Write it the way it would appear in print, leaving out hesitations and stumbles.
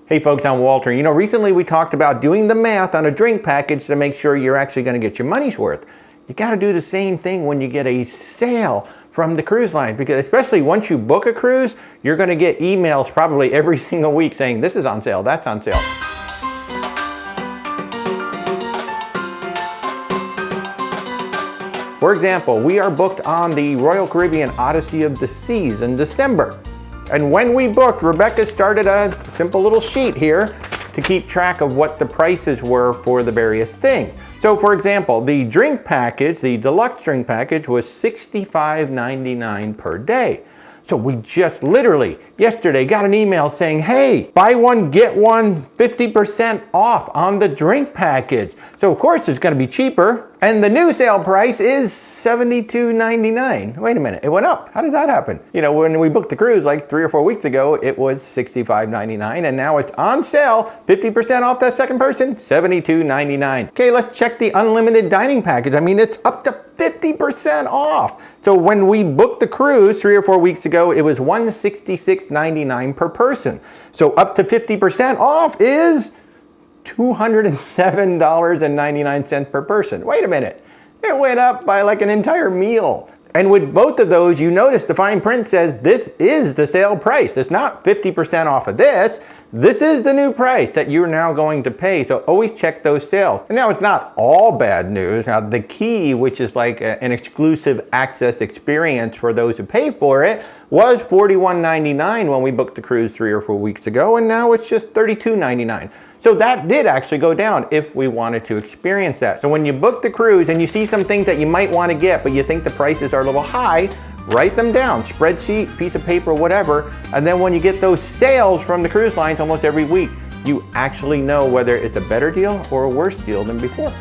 Hey folks, I'm Walter. You know, recently we talked about doing the math on a drink package to make sure you're actually going to get your money's worth. You got to do the same thing when you get a sale from the cruise line, because especially once you book a cruise, you're going to get emails probably every single week saying this is on sale, that's on sale. For example, we are booked on the Royal Caribbean Odyssey of the Seas in December. And when we booked, Rebecca started a simple little sheet here to keep track of what the prices were for the various things. So for example, the drink package, the deluxe drink package, was $65.99 per day. So we just literally yesterday got an email saying, hey, buy one, get one 50% off on the drink package. So of course it's gonna be cheaper. And the new sale price is $72.99. Wait a minute, it went up. How did that happen? You know, when we booked the cruise like 3 or 4 weeks ago, it was $65.99, and now it's on sale, 50% off that second person, $72.99. Okay, let's check the unlimited dining package. I mean, it's up to 50% off. So when we booked the cruise 3 or 4 weeks ago, it was $166.99 per person. So up to 50% off is $207.99 per person. Wait a minute, it went up by like an entire meal. And with both of those, you notice the fine print says this is the sale price. It's not 50% off of this. This is the new price that you're now going to pay. So always check those sales. And now it's not all bad news. Now the key, which is like an exclusive access experience for those who pay for it, was $41.99 when we booked the cruise 3 or 4 weeks ago, and now it's just $32.99. So that did actually go down if we wanted to experience that. So when you book the cruise and you see some things that you might want to get, but you think the prices are a little high, write them down, spreadsheet, piece of paper, whatever. And then when you get those sales from the cruise lines almost every week, you actually know whether it's a better deal or a worse deal than before.